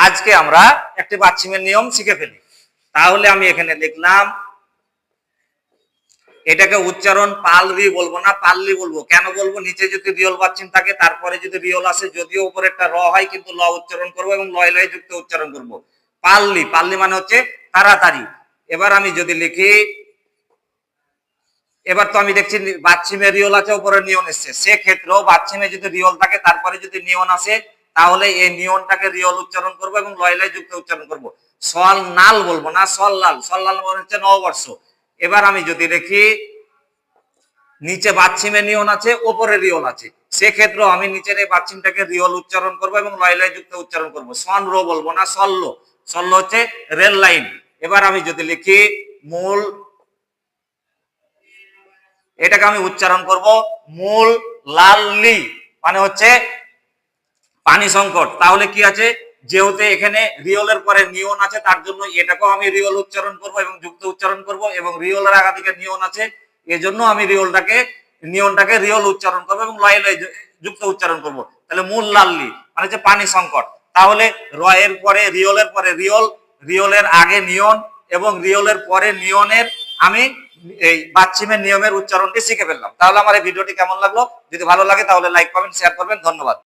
আজকে আমরা একটি বাচ্চিমের নিয়ম শিখে ফেলি। তাহলে আমি এখানে লিখলাম, এটাকে উচ্চারণ পালরি বলবো না, পাল্লি বলবো। কেন বলবো? নিচে যদি রিয়ল বাচ্চিম থাকে, তারপরে যদি রিয়ল আসে, যদিও উপরে একটা র হয় কিন্তু ল উচ্চারণ করবো এবং লয় লয় যুক্ত উচ্চারণ করবো। পাল্লি, পাল্লি মানে হচ্ছে তাড়াতাড়ি। এবার আমি যদি লিখি, এবার তো আমি দেখছি বাচ্চিমে রিয়ল আছে, উপরে নিয়ন এসছে, সেক্ষেত্রেও বাচ্চিমে যদি রিয়ল থাকে তারপরে যদি নিয়ন আসে, তাহলে এই নিয়নটাকে রিয়ল উচ্চারণ করবো এবং লয় লয় যুক্ত উচ্চারণ করবো। সল নাল বলবো না, সল লাল। সল লাল মানে হচ্ছে নববর্ষ। এবার আমি যদি দেখি নিচে বাচ্চিমে নিয়ন আছে, উপরে রিয়ল আছে, সেক্ষেত্রে আমি নিচের এই বাচ্চিমটাকে রিয়ল উচ্চারণ করবো এবং লয় লয় যুক্ত উচ্চারণ করবো। সন রো বলবো না, সল্ল। সল্ল হচ্ছে রেল লাইন। এবার আমি যদি লিখি মূল, এটাকে আমি উচ্চারণ করব মূল লাল্লি, মানে হচ্ছে পানি সংকট। তাহলে কি আছে, যেহেতু এখানে রিয়লের পরে নিয়ন আছে, তার জন্য এটাকেও আমি রিয়ল উচ্চারণ করব এবং যুক্ত উচ্চারণ করব, এবং রিয়লের আগা দিকে নিয়ন আছে, এজন্য আমি নিয়নটাকে রিয়ল উচ্চারণ করব এবং লয় লয় যুক্ত উচ্চারণ করব। তাহলে মূল লাল্লি মানে হচ্ছে পানি সংকট। তাহলে র এর পরে রিয়লের পরে রিয়ল, রিয়লের আগে নিয়ন এবং রিয়লের পরে নিয়নের আমি এই বাচ্চিমের নিয়মের উচ্চারণটি শিখে ফেললাম। তাহলে আমার এই ভিডিওটি কেমন লাগলো? যদি ভালো লাগে তাহলে লাইক কমেন্ট শেয়ার করবেন। ধন্যবাদ।